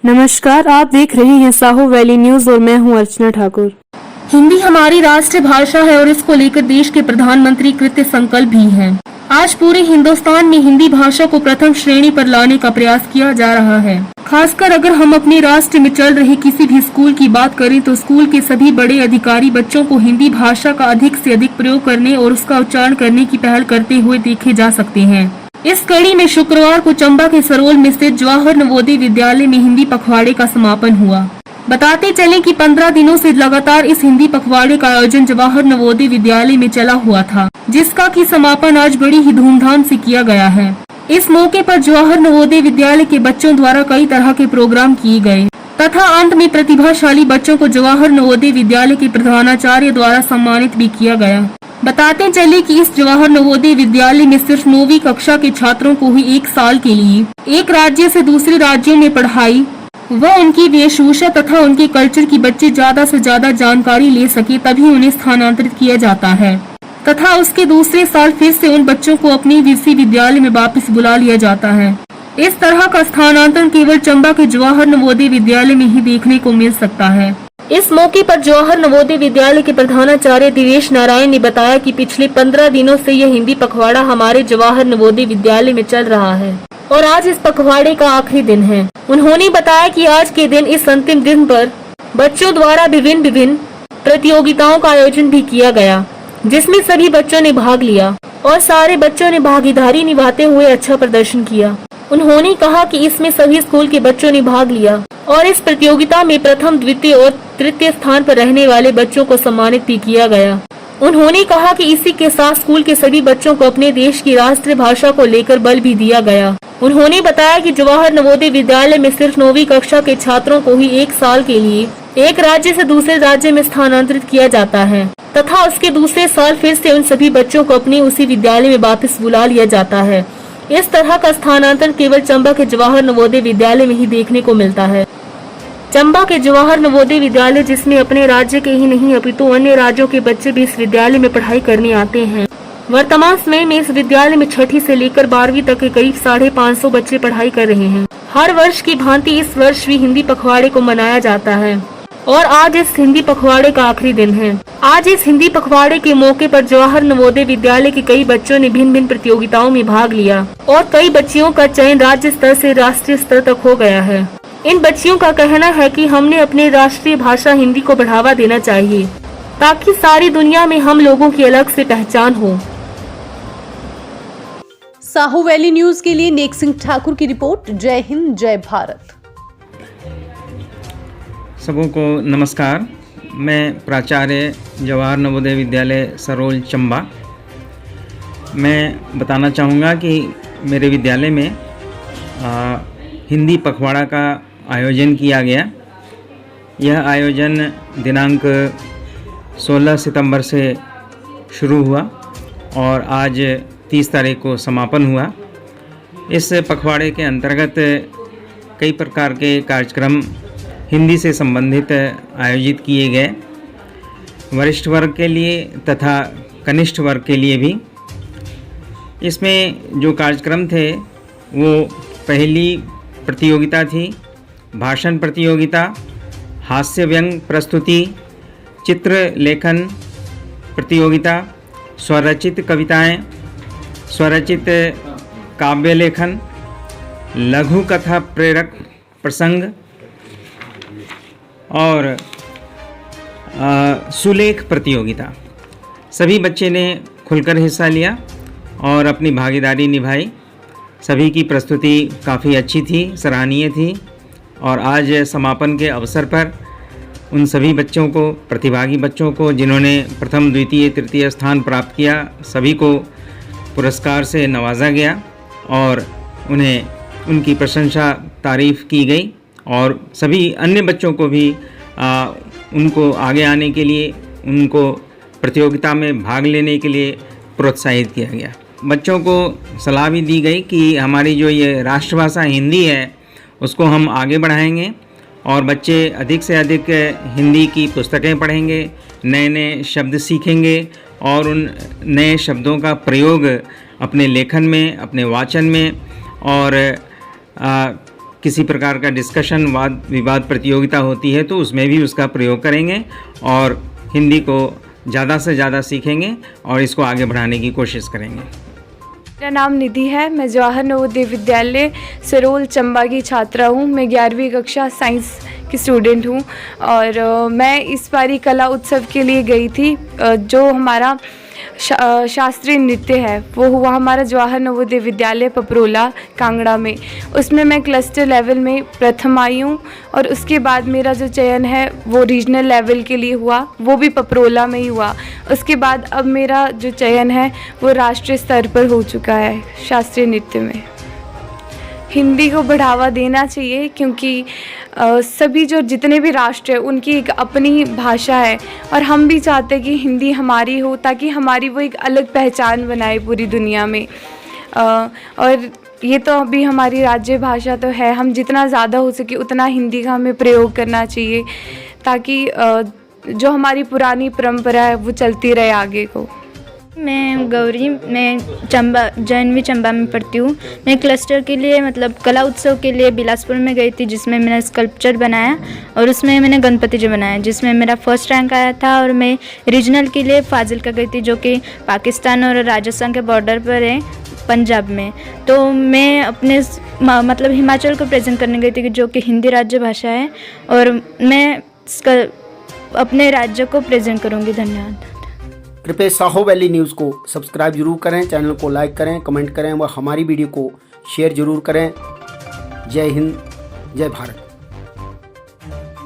नमस्कार, आप देख रहे हैं साहो वैली न्यूज और मैं हूं अर्चना ठाकुर। हिंदी हमारी राष्ट्रीय भाषा है और इसको लेकर देश के प्रधानमंत्री कृत संकल्प भी हैं। आज पूरे हिंदुस्तान में हिंदी भाषा को प्रथम श्रेणी पर लाने का प्रयास किया जा रहा है। खासकर अगर हम अपने राष्ट्र में चल रहे किसी भी स्कूल की बात करें तो स्कूल के सभी बड़े अधिकारी बच्चों को हिंदी भाषा का अधिक से अधिक प्रयोग करने और उसका उच्चारण करने की पहल करते हुए देखे जा सकते हैं। इस कड़ी में शुक्रवार को चंबा के सरोल में स्थित जवाहर नवोदय विद्यालय में हिंदी पखवाड़े का समापन हुआ। बताते चले कि 15 दिनों से लगातार इस हिंदी पखवाड़े का आयोजन जवाहर नवोदय विद्यालय में चला हुआ था, जिसका की समापन आज बड़ी ही धूमधाम से किया गया है। इस मौके पर जवाहर नवोदय विद्यालय के बच्चों द्वारा कई तरह के प्रोग्राम किए गए तथा अंत में प्रतिभाशाली बच्चों को जवाहर नवोदय विद्यालय के प्रधानाचार्य द्वारा सम्मानित भी किया गया। बताते चले कि इस जवाहर नवोदय विद्यालय में सिर्फ 9वीं कक्षा के छात्रों को ही 1 साल के लिए एक राज्य से दूसरे राज्यों में पढ़ाई व उनकी वेशभूषा तथा उनके कल्चर की बच्चे ज्यादा से ज्यादा जानकारी ले सके तभी उन्हें स्थानांतरित किया जाता है तथा उसके दूसरे साल फिर से उन बच्चों को अपने विश्वविद्यालय में वापस बुला लिया जाता है। इस तरह का स्थानांतरण केवल चंबा के जवाहर नवोदय विद्यालय में ही देखने को मिल सकता है। इस मौके पर जवाहर नवोदय विद्यालय के प्रधानाचार्य दिवेश नारायण ने बताया कि पिछले 15 दिनों से यह हिंदी पखवाड़ा हमारे जवाहर नवोदय विद्यालय में चल रहा है और आज इस पखवाड़े का आखिरी दिन है। उन्होंने बताया कि आज के दिन इस अंतिम दिन पर बच्चों द्वारा विभिन्न प्रतियोगिताओं का आयोजन भी किया गया, जिसमें सभी बच्चों ने भाग लिया और सारे बच्चों ने भागीदारी निभाते हुए अच्छा प्रदर्शन किया। उन्होंने कहा कि इसमें सभी स्कूल के बच्चों ने भाग लिया और इस प्रतियोगिता में प्रथम, द्वितीय और तृतीय स्थान पर रहने वाले बच्चों को सम्मानित भी किया गया। उन्होंने कहा कि इसी के साथ स्कूल के सभी बच्चों को अपने देश की राष्ट्रीय भाषा को लेकर बल भी दिया गया। उन्होंने बताया कि जवाहर नवोदय विद्यालय में सिर्फ 9वीं कक्षा के छात्रों को ही 1 साल के लिए एक राज्य से दूसरे राज्य में स्थानांतरित किया जाता है तथा उसके दूसरे साल फिर से उन सभी बच्चों को अपने उसी विद्यालय में वापस बुला लिया जाता है। इस तरह का स्थानांतरण केवल चंबा के जवाहर नवोदय विद्यालय में ही देखने को मिलता है। चंबा के जवाहर नवोदय विद्यालय जिसमें अपने राज्य के ही नहीं अपितु अन्य राज्यों के बच्चे भी इस विद्यालय में पढ़ाई करने आते हैं। वर्तमान समय में इस विद्यालय में 6ठी से लेकर 12वीं तक के करीब 550 बच्चे पढ़ाई कर रहे हैं। हर वर्ष की भांति इस वर्ष भी हिंदी पखवाड़े को मनाया जाता है और आज इस हिंदी पखवाड़े का आखिरी दिन है। आज इस हिंदी पखवाड़े के मौके पर जवाहर नवोदय विद्यालय के कई बच्चों ने भिन्न प्रतियोगिताओं में भाग लिया और कई बच्चियों का चयन राज्य स्तर से राष्ट्रीय स्तर तक हो गया है। इन बच्चियों का कहना है कि हमने अपने राष्ट्रीय भाषा हिंदी को बढ़ावा देना चाहिए ताकि सारी दुनिया में हम लोगों की अलग से पहचान हो। साहो वैली न्यूज के लिए नेक सिंह ठाकुर की रिपोर्ट। जय हिंद, जय भारत। सबों को नमस्कार। मैं प्राचार्य जवाहर नवोदय विद्यालय सरोल चंबा। मैं बताना चाहूँगा कि मेरे विद्यालय में हिंदी पखवाड़ा का आयोजन किया गया। यह आयोजन दिनांक 16 सितंबर से शुरू हुआ और आज 30 तारीख को समापन हुआ। इस पखवाड़े के अंतर्गत कई प्रकार के कार्यक्रम हिंदी से संबंधित आयोजित किए गए, वरिष्ठ वर्ग के लिए तथा कनिष्ठ वर्ग के लिए भी। इसमें जो कार्यक्रम थे वो पहली प्रतियोगिता थी भाषण प्रतियोगिता, हास्य व्यंग प्रस्तुति, चित्र लेखन प्रतियोगिता, स्वरचित कविताएं, स्वरचित काव्य लेखन, लघु कथा प्रेरक प्रसंग और सुलेख प्रतियोगिता। सभी बच्चे ने खुलकर हिस्सा लिया और अपनी भागीदारी निभाई। सभी की प्रस्तुति काफ़ी अच्छी थी, सराहनीय थी और आज समापन के अवसर पर उन सभी बच्चों को, प्रतिभागी बच्चों को जिन्होंने प्रथम, द्वितीय, तृतीय स्थान प्राप्त किया, सभी को पुरस्कार से नवाजा गया और उन्हें उनकी प्रशंसा तारीफ़ की गई और सभी अन्य बच्चों को भी उनको आगे आने के लिए, उनको प्रतियोगिता में भाग लेने के लिए प्रोत्साहित किया गया। बच्चों को सलाह भी दी गई कि हमारी जो ये राष्ट्रभाषा हिंदी है उसको हम आगे बढ़ाएंगे और बच्चे अधिक से अधिक हिंदी की पुस्तकें पढ़ेंगे, नए नए शब्द सीखेंगे और उन नए शब्दों का प्रयोग अपने लेखन में, अपने वाचन में और किसी प्रकार का डिस्कशन वाद विवाद प्रतियोगिता होती है तो उसमें भी उसका प्रयोग करेंगे और हिंदी को ज़्यादा से ज़्यादा सीखेंगे और इसको आगे बढ़ाने की कोशिश करेंगे। मेरा नाम निधि है। मैं जवाहर नवोदय विद्यालय सिरोल चंबा की छात्रा हूँ। मैं 11वीं कक्षा साइंस की स्टूडेंट हूँ और मैं इस बारी कला उत्सव के लिए गई थी। जो हमारा शास्त्रीय नृत्य है वो हुआ हमारा जवाहर नवोदय विद्यालय पपरोला कांगड़ा में। उसमें मैं क्लस्टर लेवल में प्रथम आई हूँ और उसके बाद मेरा जो चयन है वो रीजनल लेवल के लिए हुआ, वो भी पपरोला में ही हुआ। उसके बाद अब मेरा जो चयन है वो राष्ट्रीय स्तर पर हो चुका है शास्त्रीय नृत्य में। हिंदी को बढ़ावा देना चाहिए क्योंकि सभी जो जितने भी राष्ट्र हैं उनकी एक अपनी भाषा है और हम भी चाहते हैं कि हिंदी हमारी हो ताकि हमारी वो एक अलग पहचान बनाए पूरी दुनिया में। और ये तो अभी हमारी राज्य भाषा तो है, हम जितना ज़्यादा हो सके उतना हिंदी का हमें प्रयोग करना चाहिए ताकि जो हमारी पुरानी परंपरा है वो चलती रहे आगे को। मैं गौरी, मैं चंबा JNV चंबा में पढ़ती हूँ। मैं क्लस्टर के लिए मतलब कला उत्सव के लिए बिलासपुर में गई थी जिसमें मैंने स्कल्पचर बनाया और उसमें मैंने गणपति जी बनाया जिसमें मेरा फर्स्ट रैंक आया था। और मैं रीजनल के लिए फाजिल्का गई थी जो कि पाकिस्तान और राजस्थान के बॉर्डर पर है पंजाब में। तो मैं अपने मतलब हिमाचल को प्रेजेंट करने गई थी जो कि हिंदी राज्य भाषा है और मैं अपने राज्य को प्रेजेंट करूँगी। धन्यवाद। कृपया साहो वैली न्यूज़ को सब्सक्राइब जरूर करें, चैनल को लाइक करें, कमेंट करें व हमारी वीडियो को शेयर जरूर करें। जय हिंद, जय भारत।